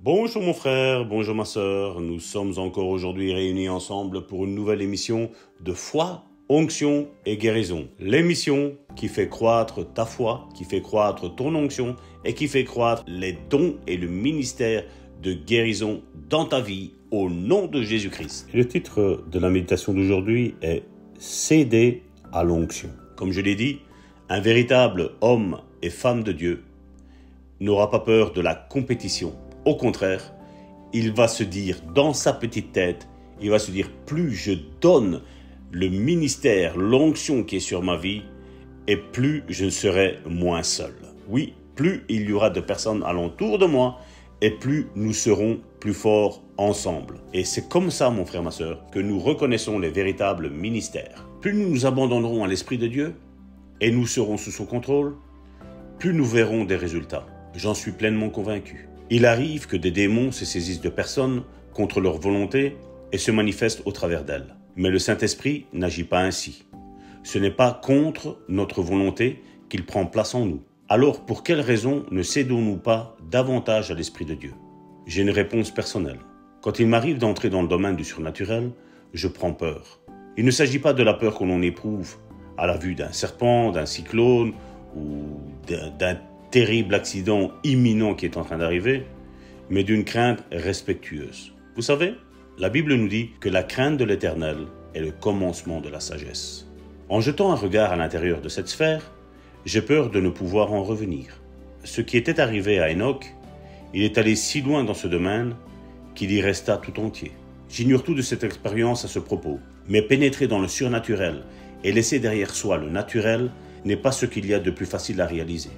Bonjour mon frère, bonjour ma sœur, nous sommes encore aujourd'hui réunis ensemble pour une nouvelle émission de foi, onction et guérison. L'émission qui fait croître ta foi, qui fait croître ton onction et qui fait croître les dons et le ministère de guérison dans ta vie au nom de Jésus-Christ. Le titre de la méditation d'aujourd'hui est « Céder à l'onction ». Comme je l'ai dit, un véritable homme et femme de Dieu n'aura pas peur de la compétition. Au contraire, il va se dire dans sa petite tête, il va se dire plus je donne le ministère, l'onction qui est sur ma vie, et plus je serai moins seul. Oui, plus il y aura de personnes alentour de moi, et plus nous serons plus forts ensemble. Et c'est comme ça, mon frère, ma sœur, que nous reconnaissons les véritables ministères. Plus nous nous abandonnerons à l'Esprit de Dieu, et nous serons sous son contrôle, plus nous verrons des résultats. J'en suis pleinement convaincu. Il arrive que des démons se saisissent de personnes contre leur volonté et se manifestent au travers d'elles. Mais le Saint-Esprit n'agit pas ainsi. Ce n'est pas contre notre volonté qu'il prend place en nous. Alors, pour quelle raison ne cédons-nous pas davantage à l'Esprit de Dieu? J'ai une réponse personnelle. Quand il m'arrive d'entrer dans le domaine du surnaturel, je prends peur. Il ne s'agit pas de la peur que l'on éprouve à la vue d'un serpent, d'un cyclone ou d'un terrible accident imminent qui est en train d'arriver, mais d'une crainte respectueuse. Vous savez, la Bible nous dit que la crainte de l'Éternel est le commencement de la sagesse. En jetant un regard à l'intérieur de cette sphère, j'ai peur de ne pouvoir en revenir. Ce qui était arrivé à Enoch, il est allé si loin dans ce domaine qu'il y resta tout entier. J'ignore tout de cette expérience à ce propos, mais pénétrer dans le surnaturel et laisser derrière soi le naturel n'est pas ce qu'il y a de plus facile à réaliser.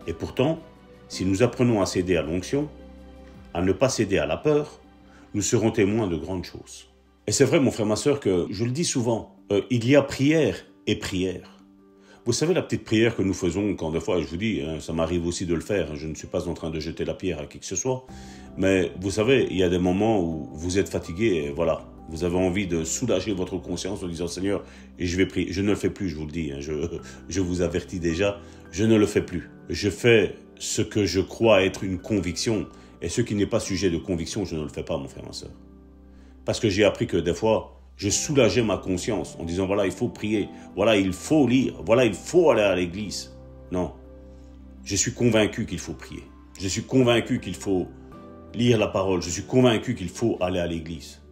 Et pourtant, si nous apprenons à céder à l'onction, à ne pas céder à la peur, nous serons témoins de grandes choses. Et c'est vrai, mon frère, ma sœur, que je le dis souvent, il y a prière et prière. Vous savez la petite prière que nous faisons quand des fois, je vous dis, ça m'arrive aussi de le faire, je ne suis pas en train de jeter la pierre à qui que ce soit, mais vous savez, il y a des moments où vous êtes fatigué et voilà, vous avez envie de soulager votre conscience en disant « Seigneur, et je vais prier ». Je ne le fais plus, je vous le dis, je vous avertis déjà, je ne le fais plus. Je fais ce que je crois être une conviction, et ce qui n'est pas sujet de conviction, je ne le fais pas, mon frère, ma sœur. Parce que j'ai appris que des fois, je soulageais ma conscience en disant « Voilà, il faut prier, voilà, il faut lire, voilà, il faut aller à l'église ». Non, je suis convaincu qu'il faut prier. Je suis convaincu qu'il faut lire la parole. Je suis convaincu qu'il faut aller à l'église.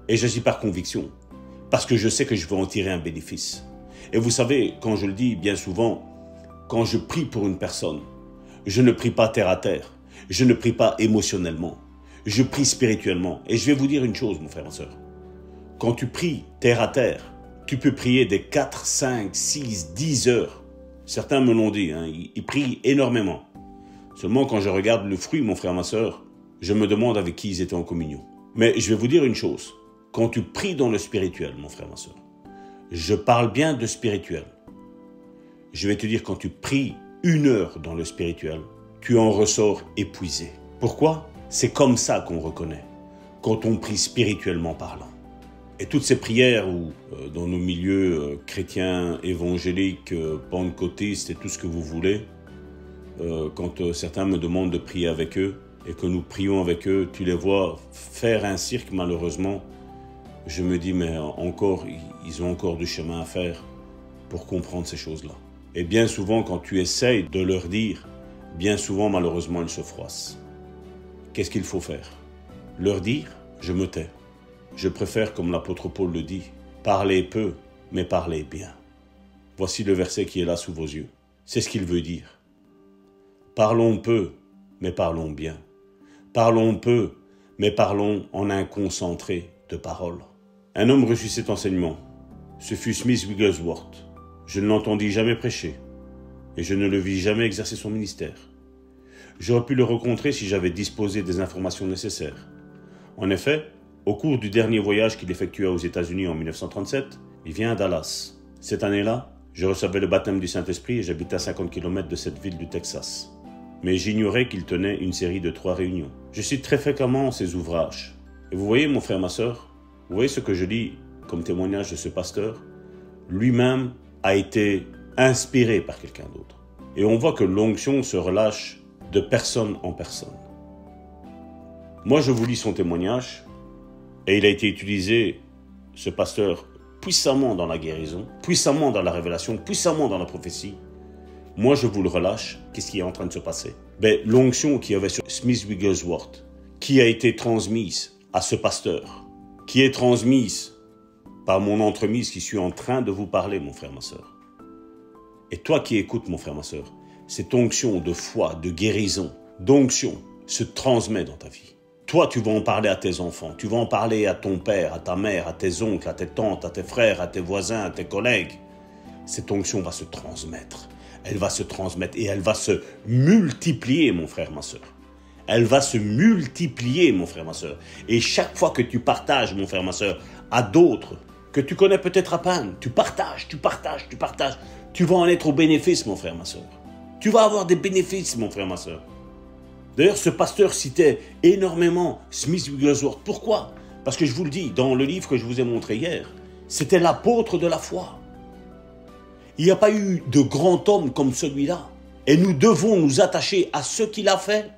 Et j'agis par conviction, parce que je sais que je vais en tirer un bénéfice. Et vous savez, quand je le dis bien souvent, quand je prie pour une personne, je ne prie pas terre à terre, je ne prie pas émotionnellement, je prie spirituellement. Et je vais vous dire une chose, mon frère et sœur. Quand tu pries terre à terre, tu peux prier des 4, 5, 6, 10 heures. Certains me l'ont dit, ils prient énormément. Seulement quand je regarde le fruit, mon frère, ma sœur, je me demande avec qui ils étaient en communion. Mais je vais vous dire une chose. Quand tu pries dans le spirituel, mon frère, ma sœur, je parle bien de spirituel. Je vais te dire, quand tu pries 1 heure dans le spirituel, tu en ressors épuisé. Pourquoi? C'est comme ça qu'on reconnaît, quand on prie spirituellement parlant. Et toutes ces prières où, dans nos milieux chrétiens, évangéliques, pentecôtistes et tout ce que vous voulez, quand certains me demandent de prier avec eux et que nous prions avec eux, tu les vois faire un cirque malheureusement. Je me dis, mais encore, ils ont encore du chemin à faire pour comprendre ces choses-là. Et bien souvent, quand tu essayes de leur dire, bien souvent, malheureusement, ils se froissent. Qu'est-ce qu'il faut faire? Leur dire, je me tais. Je préfère, comme l'apôtre Paul le dit, parler peu, mais parler bien. Voici le verset qui est là sous vos yeux. C'est ce qu'il veut dire. Parlons peu, mais parlons bien. Parlons peu, mais parlons en un concentré de paroles. Un homme reçut cet enseignement. ce fut Smith Wigglesworth. Je ne l'entendis jamais prêcher, et je ne le vis jamais exercer son ministère. J'aurais pu le rencontrer si j'avais disposé des informations nécessaires. En effet, au cours du dernier voyage qu'il effectua aux États-Unis en 1937, il vient à Dallas. Cette année-là, je recevais le baptême du Saint-Esprit et j'habitais à 50 km de cette ville du Texas. Mais j'ignorais qu'il tenait une série de 3 réunions. Je cite très fréquemment ses ouvrages. Et vous voyez, mon frère, ma sœur, vous voyez ce que je lis comme témoignage de ce pasteur? Lui-même a été inspiré par quelqu'un d'autre. Et on voit que l'onction se relâche de personne en personne. Moi, je vous lis son témoignage, et il a été utilisé, ce pasteur, puissamment dans la guérison, puissamment dans la révélation, puissamment dans la prophétie. Moi, je vous le relâche. Qu'est-ce qui est en train de se passer? L'onction qu'il y avait sur Smith Wigglesworth, qui a été transmise à ce pasteur, qui est transmise par mon entremise qui suis en train de vous parler, mon frère, ma sœur. Et toi qui écoutes, mon frère, ma sœur, cette onction de foi, de guérison, d'onction se transmet dans ta vie. Toi, tu vas en parler à tes enfants, tu vas en parler à ton père, à ta mère, à tes oncles, à tes tantes, à tes frères, à tes voisins, à tes collègues. Cette onction va se transmettre. Elle va se transmettre et elle va se multiplier, mon frère, ma sœur. Elle va se multiplier, mon frère, ma sœur. Et chaque fois que tu partages, mon frère, ma sœur, à d'autres, que tu connais peut-être à peine, tu partages. Tu vas en être au bénéfice, mon frère, ma sœur. Tu vas avoir des bénéfices, mon frère, ma sœur. D'ailleurs, ce pasteur citait énormément Smith Wigglesworth. Pourquoi? Parce que je vous le dis, dans le livre que je vous ai montré hier, c'était l'apôtre de la foi. Il n'y a pas eu de grand homme comme celui-là. Et nous devons nous attacher à ce qu'il a fait.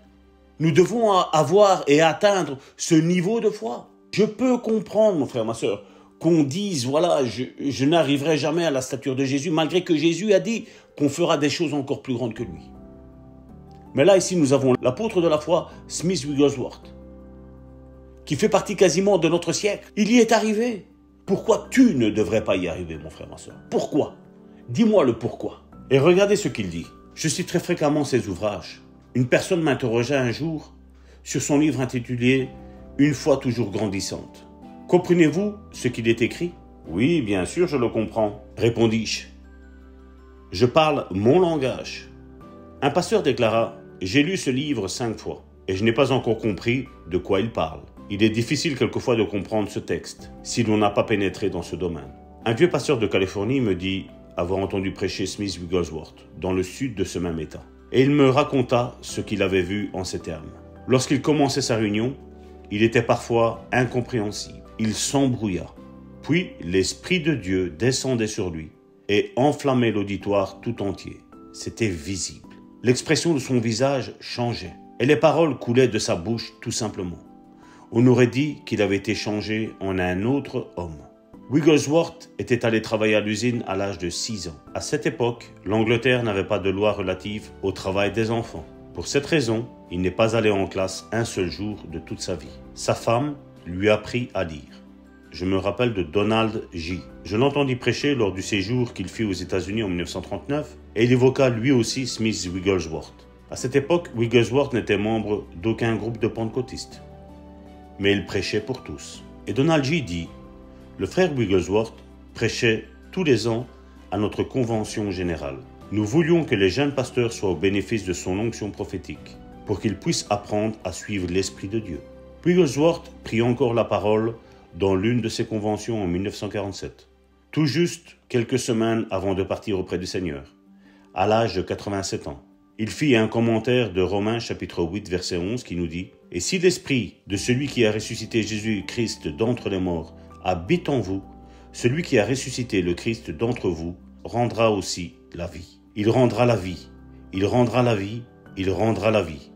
Nous devons avoir et atteindre ce niveau de foi. Je peux comprendre, mon frère, ma sœur, qu'on dise, voilà, je n'arriverai jamais à la stature de Jésus, malgré que Jésus a dit qu'on fera des choses encore plus grandes que lui. Mais là, ici, nous avons l'apôtre de la foi, Smith Wigglesworth, qui fait partie quasiment de notre siècle. Il y est arrivé. Pourquoi tu ne devrais pas y arriver, mon frère, ma sœur? Pourquoi? Dis-moi le pourquoi. Et regardez ce qu'il dit. Je cite très fréquemment ses ouvrages. Une personne m'interrogea un jour sur son livre intitulé « Une foi toujours grandissante ». Comprenez-vous ce qu'il est écrit? Oui, bien sûr, je le comprends, répondis-je. Je parle mon langage. Un pasteur déclara « J'ai lu ce livre 5 fois et je n'ai pas encore compris de quoi il parle. Il est difficile quelquefois de comprendre ce texte si l'on n'a pas pénétré dans ce domaine. » Un vieux pasteur de Californie me dit avoir entendu prêcher Smith Wigglesworth dans le sud de ce même État. Et il me raconta ce qu'il avait vu en ces termes. Lorsqu'il commençait sa réunion, il était parfois incompréhensible. Il s'embrouilla. Puis l'Esprit de Dieu descendait sur lui et enflammait l'auditoire tout entier. C'était visible. L'expression de son visage changeait et les paroles coulaient de sa bouche tout simplement. On aurait dit qu'il avait été changé en un autre homme. Wigglesworth était allé travailler à l'usine à l'âge de 6 ans. À cette époque, l'Angleterre n'avait pas de loi relative au travail des enfants. Pour cette raison, il n'est pas allé en classe un seul jour de toute sa vie. Sa femme lui a appris à lire. Je me rappelle de Donald J. Je l'entendis prêcher lors du séjour qu'il fit aux États-Unis en 1939 et il évoqua lui aussi Smith Wigglesworth. À cette époque, Wigglesworth n'était membre d'aucun groupe de pentecôtistes. Mais il prêchait pour tous. Et Donald J. dit: le frère Wigglesworth prêchait tous les ans à notre convention générale. Nous voulions que les jeunes pasteurs soient au bénéfice de son onction prophétique, pour qu'ils puissent apprendre à suivre l'Esprit de Dieu. Wigglesworth prit encore la parole dans l'une de ses conventions en 1947, tout juste quelques semaines avant de partir auprès du Seigneur, à l'âge de 87 ans. Il fit un commentaire de Romains chapitre 8 verset 11 qui nous dit: « Et si l'Esprit de celui qui a ressuscité Jésus-Christ d'entre les morts habite en vous, celui qui a ressuscité le Christ d'entre vous rendra aussi la vie. Il rendra la vie, il rendra la vie, il rendra la vie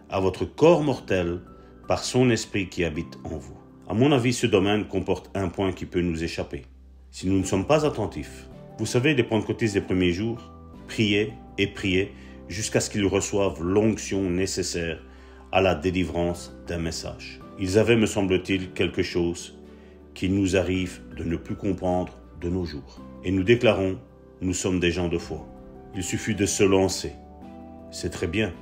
à votre corps mortel par son esprit qui habite en vous. » À mon avis, ce domaine comporte un point qui peut nous échapper si nous ne sommes pas attentifs. Vous savez, les pentecôtistes des premiers jours priaient et priaient jusqu'à ce qu'ils reçoivent l'onction nécessaire à la délivrance d'un message. Ils avaient, me semble-t-il, quelque chose qu'il nous arrive de ne plus comprendre de nos jours. Et nous déclarons, nous sommes des gens de foi. Il suffit de se lancer. C'est très bien.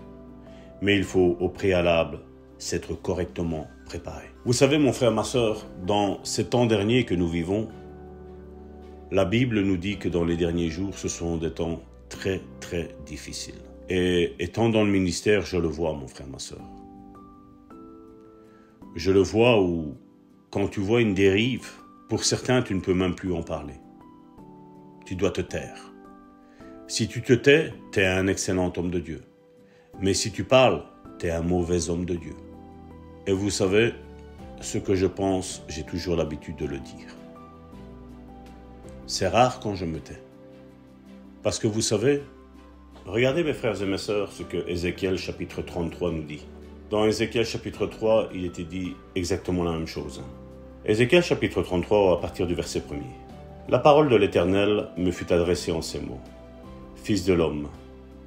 Mais il faut au préalable s'être correctement préparé. Vous savez, mon frère, ma sœur, dans ces temps derniers que nous vivons, La Bible nous dit que dans les derniers jours, ce seront des temps très, très difficiles. Et étant dans le ministère, je le vois, mon frère, ma sœur. Je le vois où, quand tu vois une dérive, pour certains, tu ne peux même plus en parler. Tu dois te taire. Si tu te tais, tu es un excellent homme de Dieu. Mais si tu parles, tu es un mauvais homme de Dieu. Et vous savez, ce que je pense, j'ai toujours l'habitude de le dire. C'est rare quand je me tais. Parce que vous savez, regardez mes frères et mes sœurs ce que Ézéchiel chapitre 33 nous dit. Dans Ézéchiel chapitre 3, il était dit exactement la même chose. Ézéchiel chapitre 33, à partir du verset 1er. La parole de l'Éternel me fut adressée en ces mots. Fils de l'homme,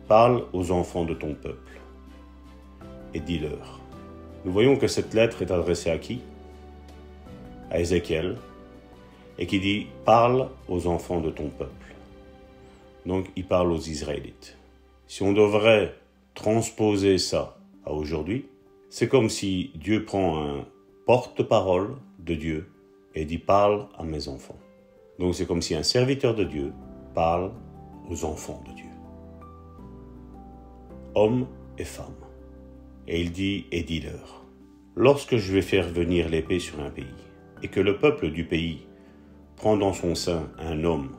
parle aux enfants de ton peuple et dis-leur. Nous voyons que cette lettre est adressée à qui? À Ézéchiel, et qui dit « Parle aux enfants de ton peuple ». Donc, il parle aux Israélites. Si on devrait transposer ça à aujourd'hui, c'est comme si Dieu prend un porte-parole de Dieu et dit « Parle à mes enfants ». Donc, c'est comme si un serviteur de Dieu parle aux enfants de Dieu. Hommes et femmes. Et il dit « Et dis-leur, lorsque je vais faire venir l'épée sur un pays, et que le peuple du pays prend dans son sein un homme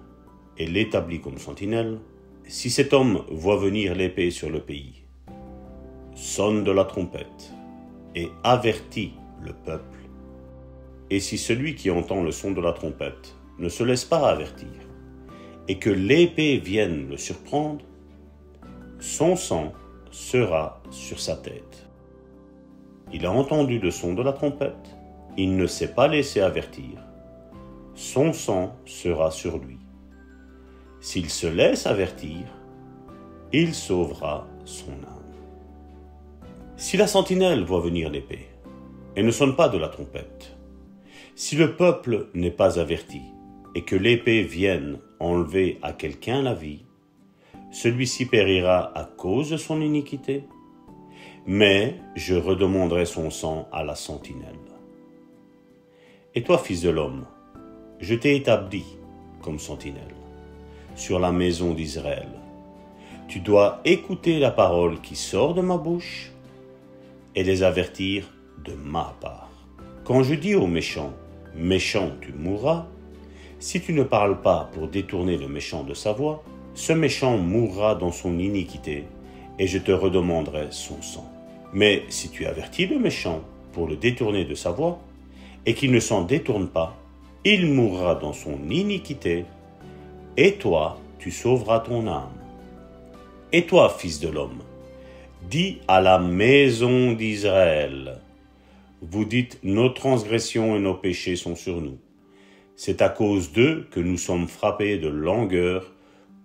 et l'établit comme sentinelle, si cet homme voit venir l'épée sur le pays, sonne de la trompette et avertit le peuple, et si celui qui entend le son de la trompette ne se laisse pas avertir, et que l'épée vienne le surprendre, son sang sera sur sa tête. Il a entendu le son de la trompette, il ne s'est pas laissé avertir, son sang sera sur lui. S'il se laisse avertir, il sauvera son âme. Si la sentinelle voit venir l'épée et ne sonne pas de la trompette, si le peuple n'est pas averti et que l'épée vienne enlever à quelqu'un la vie, celui-ci périra à cause de son iniquité, mais je redemanderai son sang à la sentinelle. Et toi, fils de l'homme, je t'ai établi comme sentinelle sur la maison d'Israël. Tu dois écouter la parole qui sort de ma bouche et les avertir de ma part. Quand je dis aux méchants, méchant tu mourras, si tu ne parles pas pour détourner le méchant de sa voie, ce méchant mourra dans son iniquité et je te redemanderai son sang. Mais si tu avertis le méchant pour le détourner de sa voie et qu'il ne s'en détourne pas, il mourra dans son iniquité et toi, tu sauveras ton âme. Et toi, fils de l'homme, dis à la maison d'Israël, vous dites, nos transgressions et nos péchés sont sur nous. C'est à cause d'eux que nous sommes frappés de langueur.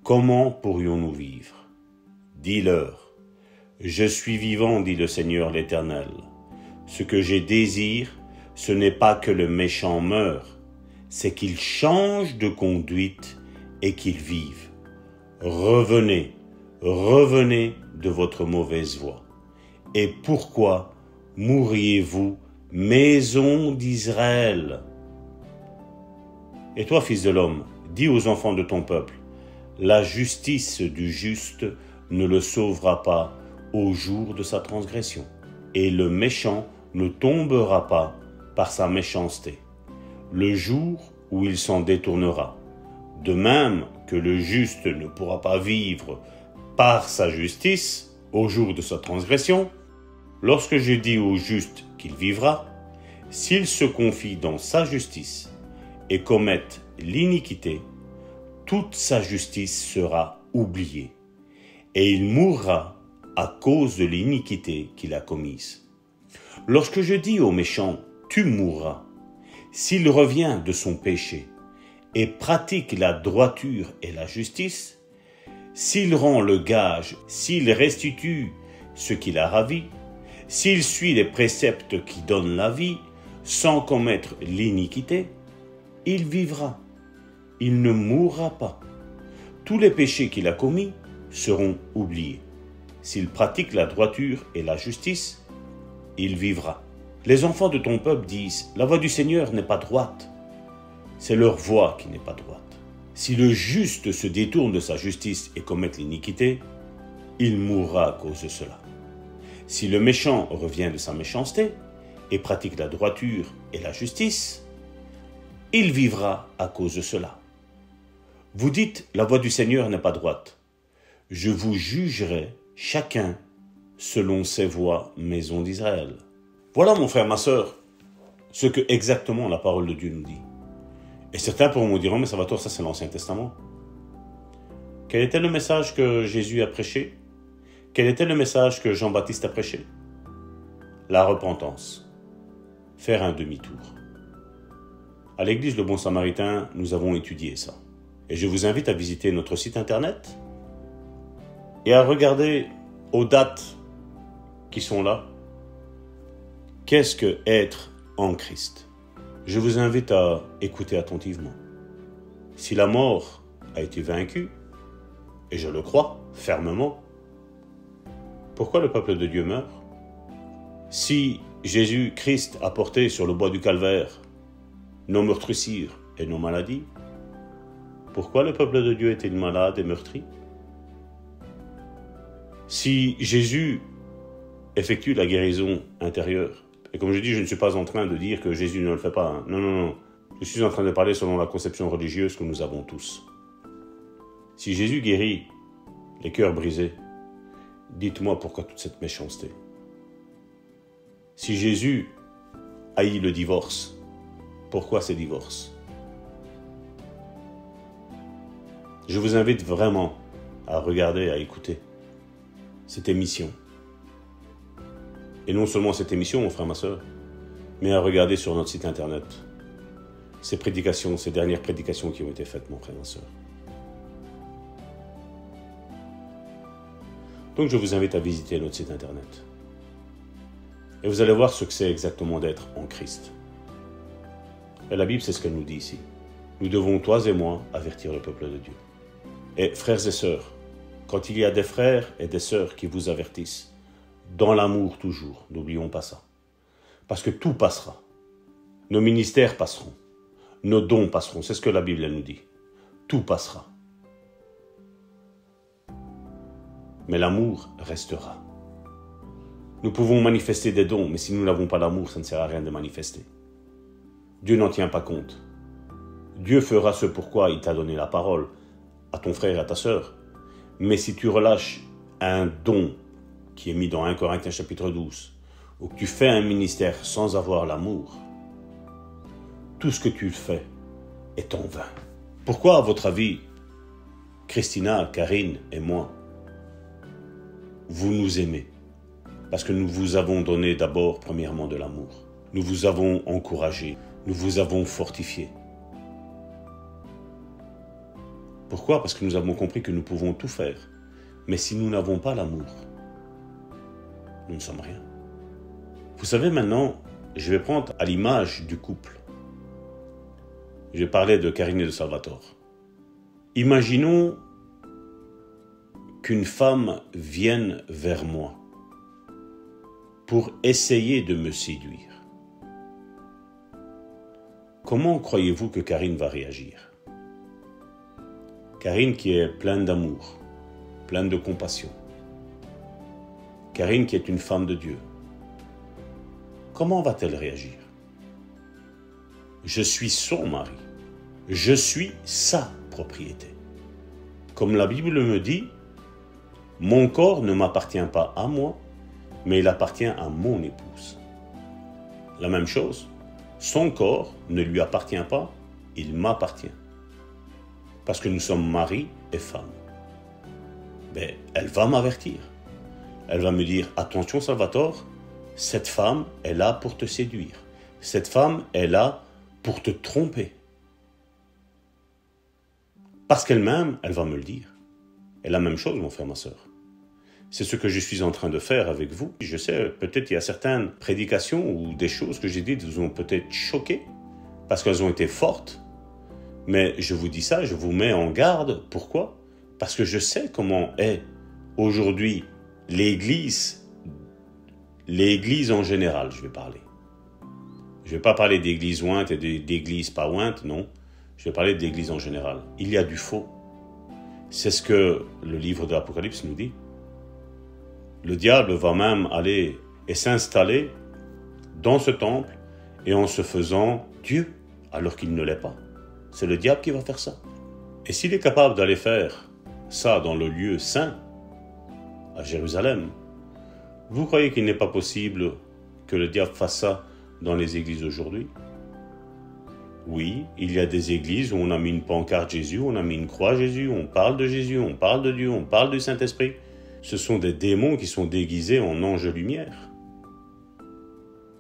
Comment pourrions-nous vivre? Dis-leur, je suis vivant, dit le Seigneur l'Éternel. Ce que je désire, ce n'est pas que le méchant meure, c'est qu'il change de conduite et qu'il vive. Revenez, revenez de votre mauvaise voie. Et pourquoi mourriez-vous, maison d'Israël? Et toi, fils de l'homme, dis aux enfants de ton peuple, la justice du juste ne le sauvera pas au jour de sa transgression, et le méchant ne tombera pas par sa méchanceté, le jour où il s'en détournera. De même que le juste ne pourra pas vivre par sa justice au jour de sa transgression, lorsque je dis au juste qu'il vivra, s'il se confie dans sa justice et commette l'iniquité, toute sa justice sera oubliée, et il mourra à cause de l'iniquité qu'il a commise. Lorsque je dis au méchant, tu mourras, s'il revient de son péché et pratique la droiture et la justice, s'il rend le gage, s'il restitue ce qu'il a ravi, s'il suit les préceptes qui donnent la vie, sans commettre l'iniquité, il vivra, il ne mourra pas. Tous les péchés qu'il a commis seront oubliés. S'il pratique la droiture et la justice, il vivra. Les enfants de ton peuple disent, la voie du Seigneur n'est pas droite. C'est leur voie qui n'est pas droite. Si le juste se détourne de sa justice et commet l'iniquité, il mourra à cause de cela. Si le méchant revient de sa méchanceté et pratique la droiture et la justice, il vivra à cause de cela. Vous dites, la voie du Seigneur n'est pas droite. Je vous jugerai chacun selon ses voies, maison d'Israël. Voilà, mon frère, ma sœur, ce que exactement la parole de Dieu nous dit. Et certains pourront me dire, oh, mais Salvatore, ça c'est l'Ancien Testament. Quel était le message que Jésus a prêché? Quel était le message que Jean-Baptiste a prêché? La repentance. Faire un demi-tour. À l'église Le Bon Samaritain, nous avons étudié ça. Et je vous invite à visiter notre site internet et à regarder aux dates qui sont là. Qu'est-ce que être en Christ? Je vous invite à écouter attentivement. Si la mort a été vaincue, et je le crois fermement, pourquoi le peuple de Dieu meurt? Si Jésus-Christ a porté sur le bois du calvaire nos meurtrissures et nos maladies, pourquoi le peuple de Dieu est-il malade et meurtri? Si Jésus effectue la guérison intérieure, et comme je dis, je ne suis pas en train de dire que Jésus ne le fait pas. Hein. Non, non, non. Je suis en train de parler selon la conception religieuse que nous avons tous. Si Jésus guérit les cœurs brisés, dites-moi pourquoi toute cette méchanceté. Si Jésus haït le divorce, pourquoi ces divorces? Je vous invite vraiment à regarder, à écouter cette émission. Et non seulement cette émission, mon frère, ma soeur, mais à regarder sur notre site internet ces prédications, ces dernières prédications qui ont été faites, mon frère, ma soeur. Donc je vous invite à visiter notre site internet. Et vous allez voir ce que c'est exactement d'être en Christ. Et la Bible, c'est ce qu'elle nous dit ici. Nous devons, toi et moi, avertir le peuple de Dieu. Et frères et sœurs, quand il y a des frères et des sœurs qui vous avertissent, dans l'amour toujours, n'oublions pas ça. Parce que tout passera. Nos ministères passeront. Nos dons passeront. C'est ce que la Bible elle nous dit. Tout passera. Mais l'amour restera. Nous pouvons manifester des dons, mais si nous n'avons pas l'amour, ça ne sert à rien de manifester. Dieu n'en tient pas compte. Dieu fera ce pourquoi il t'a donné la parole à ton frère et à ta sœur. Mais si tu relâches un don qui est mis dans 1 Corinthiens chapitre 12, ou que tu fais un ministère sans avoir l'amour, tout ce que tu fais est en vain. Pourquoi, à votre avis, Christina, Karine et moi, vous nous aimez? Parce que nous vous avons donné d'abord, premièrement, de l'amour. Nous vous avons encouragé, nous vous avons fortifié. Pourquoi? Parce que nous avons compris que nous pouvons tout faire. Mais si nous n'avons pas l'amour, nous ne sommes rien. Vous savez, maintenant, je vais prendre à l'image du couple. Je vais parler de Karine et de Salvatore. Imaginons qu'une femme vienne vers moi pour essayer de me séduire. Comment croyez-vous que Karine va réagir? Karine qui est pleine d'amour, pleine de compassion. Karine qui est une femme de Dieu. Comment va-t-elle réagir? Je suis son mari. Je suis sa propriété. Comme la Bible me dit, mon corps ne m'appartient pas à moi, mais il appartient à mon épouse. La même chose, son corps ne lui appartient pas, il m'appartient. Parce que nous sommes mari et femme. Mais elle va m'avertir. Elle va me dire, attention Salvatore, cette femme est là pour te séduire. Cette femme est là pour te tromper. Parce qu'elle-même, elle va me le dire. Et la même chose, mon frère, ma sœur. C'est ce que je suis en train de faire avec vous. Je sais, peut-être il y a certaines prédications ou des choses que j'ai dites vous ont peut-être choqué, parce qu'elles ont été fortes. Mais je vous dis ça, je vous mets en garde. Pourquoi? Parce que je sais comment est aujourd'hui l'Église en général, je vais parler. Je ne vais pas parler d'église ointe et d'église pas ointe, non. Je vais parler de l'Église en général. Il y a du faux. C'est ce que le livre de l'Apocalypse nous dit. Le diable va même aller et s'installer dans ce temple et en se faisant Dieu alors qu'il ne l'est pas. C'est le diable qui va faire ça. Et s'il est capable d'aller faire ça dans le lieu saint, à Jérusalem, vous croyez qu'il n'est pas possible que le diable fasse ça dans les églises aujourd'hui? Oui, il y a des églises où on a mis une pancarte Jésus, on a mis une croix Jésus, on parle de Jésus, on parle de Dieu, on parle du Saint-Esprit. Ce sont des démons qui sont déguisés en anges de lumière.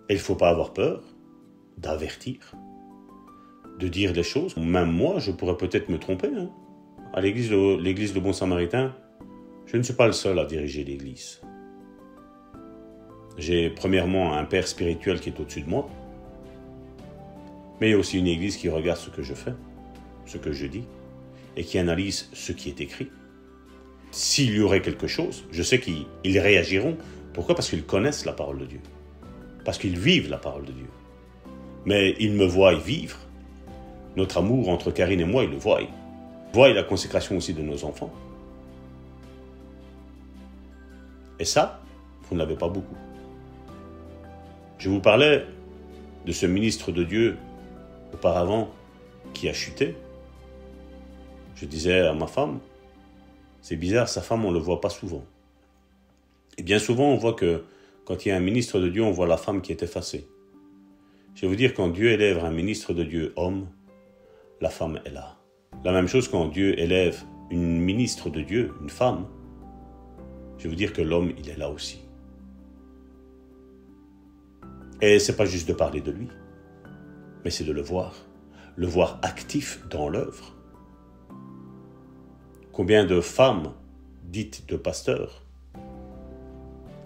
Et il ne faut pas avoir peur d'avertir, de dire des choses. Même moi, je pourrais peut-être me tromper. À l'église de Bon Samaritain, je ne suis pas le seul à diriger l'église. J'ai premièrement un père spirituel qui est au-dessus de moi, mais il y a aussi une église qui regarde ce que je fais, ce que je dis, et qui analyse ce qui est écrit. S'il y aurait quelque chose, je sais qu'ils réagiront. Pourquoi? Parce qu'ils connaissent la parole de Dieu. Parce qu'ils vivent la parole de Dieu. Mais ils me voient vivre. Notre amour entre Karine et moi, ils le voient. Ils voient la consécration aussi de nos enfants. Et ça, vous ne l'avez pas beaucoup. Je vous parlais de ce ministre de Dieu auparavant qui a chuté. Je disais à ma femme, c'est bizarre, sa femme, on ne le voit pas souvent. Et bien souvent, on voit que quand il y a un ministre de Dieu, on voit la femme qui est effacée. Je vais vous dire, quand Dieu élève un ministre de Dieu homme, la femme est là. La même chose quand Dieu élève une ministre de Dieu, une femme, je vais vous dire que l'homme, il est là aussi. Et ce n'est pas juste de parler de lui, mais c'est de le voir actif dans l'œuvre. Combien de femmes dites de pasteurs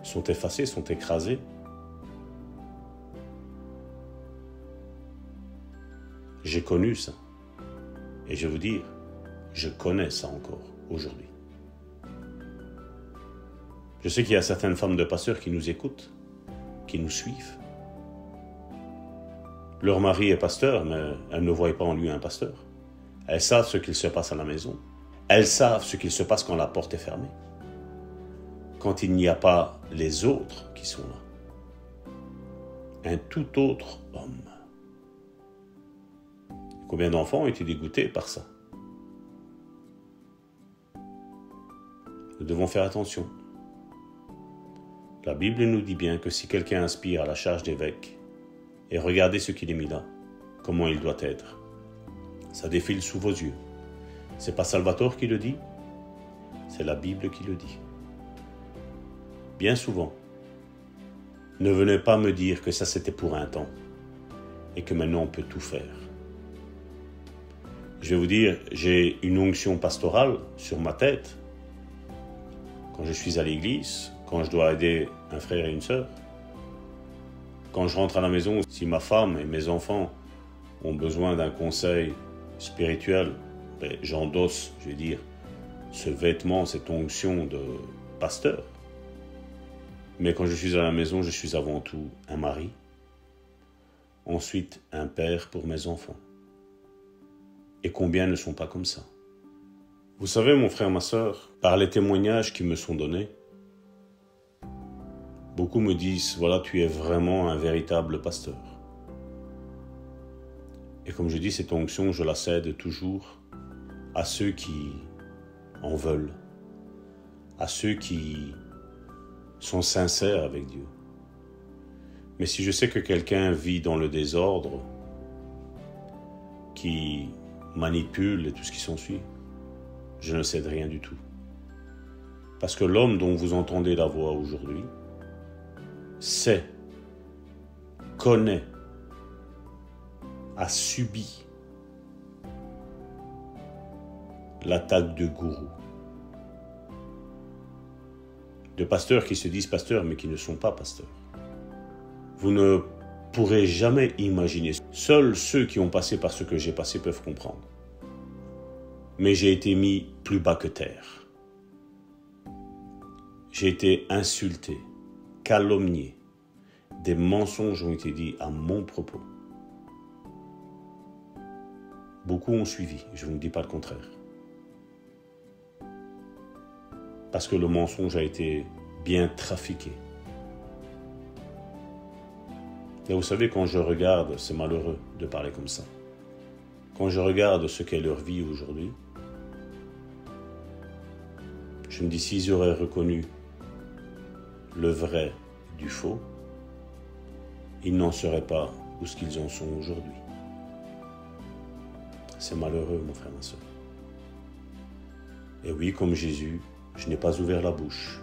sont effacées, sont écrasées? J'ai connu ça. Et je vais vous dire, je connais ça encore aujourd'hui. Je sais qu'il y a certaines femmes de pasteurs qui nous écoutent, qui nous suivent. Leur mari est pasteur, mais elles ne voient pas en lui un pasteur. Elles savent ce qu'il se passe à la maison. Elles savent ce qu'il se passe quand la porte est fermée. Quand il n'y a pas les autres qui sont là. Un tout autre homme. Combien d'enfants ont été dégoûtés par ça? Nous devons faire attention. La Bible nous dit bien que si quelqu'un aspire à la charge d'évêque, et regardez ce qu'il est mis là, comment il doit être. Ça défile sous vos yeux. C'est pas Salvatore qui le dit, c'est la Bible qui le dit. Bien souvent, ne venez pas me dire que ça c'était pour un temps et que maintenant on peut tout faire. Je vais vous dire, j'ai une onction pastorale sur ma tête quand je suis à l'église, quand je dois aider un frère et une sœur. Quand je rentre à la maison, si ma femme et mes enfants ont besoin d'un conseil spirituel, j'endosse, je vais dire, ce vêtement, cette onction de pasteur. Mais quand je suis à la maison, je suis avant tout un mari, ensuite un père pour mes enfants. Et combien ne sont pas comme ça? Vous savez, mon frère, ma sœur, par les témoignages qui me sont donnés, beaucoup me disent, voilà, tu es vraiment un véritable pasteur. Et comme je dis, cette onction, je la cède toujours à ceux qui en veulent, à ceux qui sont sincères avec Dieu. Mais si je sais que quelqu'un vit dans le désordre, qui manipule et tout ce qui s'ensuit, je ne cède rien du tout. Parce que l'homme dont vous entendez la voix aujourd'hui sait, connaît, a subi l'attaque de gourous, de pasteurs qui se disent pasteurs mais qui ne sont pas pasteurs. Vous ne pourrez jamais imaginer. Seuls ceux qui ont passé par ce que j'ai passé peuvent comprendre. Mais j'ai été mis plus bas que terre. J'ai été insulté, calomnié. Des mensonges ont été dits à mon propos. Beaucoup ont suivi, je ne vous dis pas le contraire. Parce que le mensonge a été bien trafiqué. Et vous savez, quand je regarde, c'est malheureux de parler comme ça. Quand je regarde ce qu'est leur vie aujourd'hui, je me dis, s'ils auraient reconnu le vrai du faux, ils n'en seraient pas où ce qu'ils en sont aujourd'hui. C'est malheureux, mon frère, ma soeur. Et oui, comme Jésus, je n'ai pas ouvert la bouche.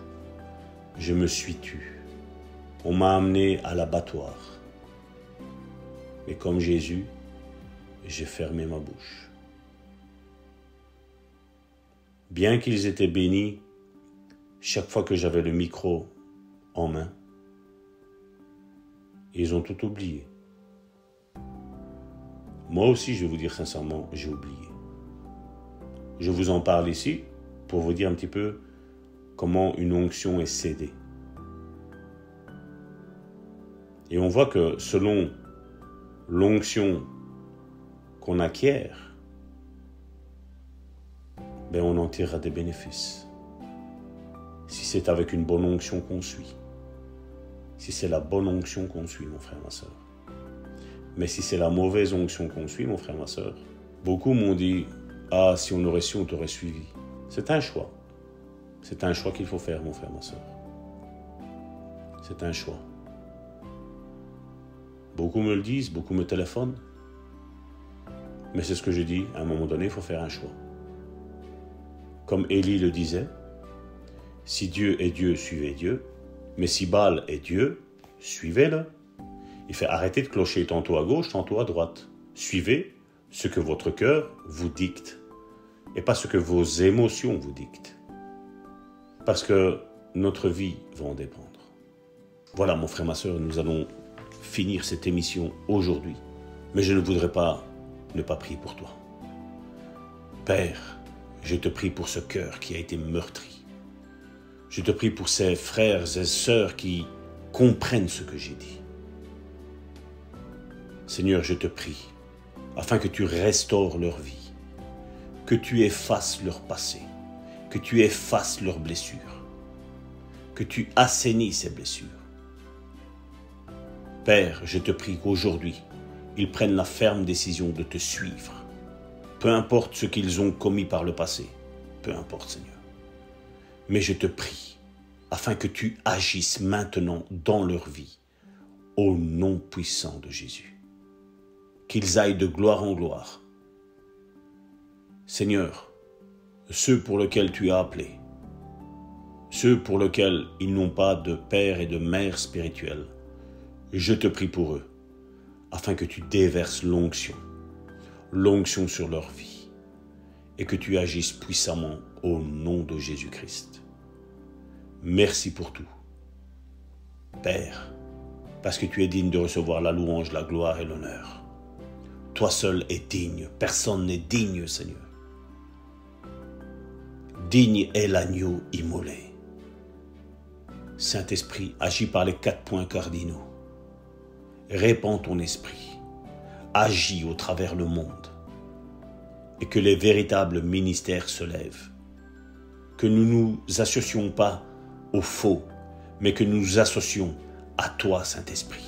Je me suis tu. On m'a amené à l'abattoir. Mais comme Jésus, j'ai fermé ma bouche. Bien qu'ils étaient bénis, chaque fois que j'avais le micro en main, ils ont tout oublié. Moi aussi, je vais vous dire sincèrement, j'ai oublié. Je vous en parle ici pour vous dire un petit peu comment une onction est cédée. Et on voit que selon l'onction qu'on acquiert, on en tirera des bénéfices. Si c'est avec une bonne onction qu'on suit. Si c'est la bonne onction qu'on suit, mon frère, ma soeur. Mais si c'est la mauvaise onction qu'on suit, mon frère, ma soeur, beaucoup m'ont dit, ah, si on aurait su, on t'aurait suivi. C'est un choix. C'est un choix qu'il faut faire, mon frère, ma soeur. C'est un choix. Beaucoup me le disent, beaucoup me téléphonent. Mais c'est ce que je dis, à un moment donné, il faut faire un choix. Comme Élie le disait, si Dieu est Dieu, suivez Dieu. Mais si Baal est Dieu, suivez-le. Il fait arrêter de clocher tantôt à gauche, tantôt à droite. Suivez ce que votre cœur vous dicte et pas ce que vos émotions vous dictent. Parce que notre vie va en dépendre. Voilà, mon frère, ma soeur, nous allons finir cette émission aujourd'hui. Mais je ne voudrais pas ne pas prier pour toi. Père, je te prie pour ce cœur qui a été meurtri. Je te prie pour ces frères et sœurs qui comprennent ce que j'ai dit. Seigneur, je te prie, afin que tu restaures leur vie, que tu effaces leur passé, que tu effaces leurs blessures, que tu assainis ces blessures. Père, je te prie qu'aujourd'hui, ils prennent la ferme décision de te suivre. Peu importe ce qu'ils ont commis par le passé, peu importe, Seigneur. Mais je te prie, afin que tu agisses maintenant dans leur vie, au nom puissant de Jésus. Qu'ils aillent de gloire en gloire. Seigneur, ceux pour lesquels tu as appelé, ceux pour lesquels ils n'ont pas de père et de mère spirituelle, je te prie pour eux, afin que tu déverses l'onction sur leur vie, et que tu agisses puissamment au nom de Jésus-Christ. Merci pour tout, Père, parce que tu es digne de recevoir la louange, la gloire et l'honneur. Toi seul es digne, personne n'est digne, Seigneur. Digne est l'agneau immolé. Saint-Esprit, agis par les 4 points cardinaux. Répands ton esprit, agis au travers le monde, et que les véritables ministères se lèvent. Que nous ne nous associons pas au faux, mais que nous nous associons à toi, Saint-Esprit.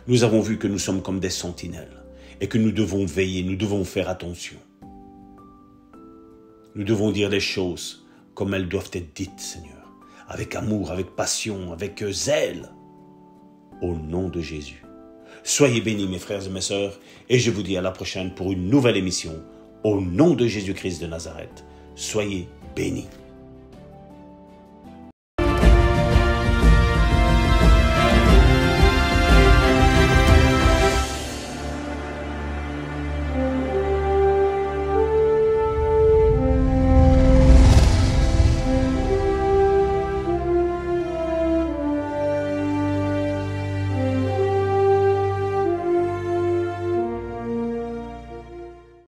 Nous avons vu que nous sommes comme des sentinelles et que nous devons veiller, nous devons faire attention. Nous devons dire les choses comme elles doivent être dites, Seigneur, avec amour, avec passion, avec zèle, au nom de Jésus. Soyez bénis, mes frères et mes sœurs, et je vous dis à la prochaine pour une nouvelle émission, au nom de Jésus-Christ de Nazareth. Soyez bénis.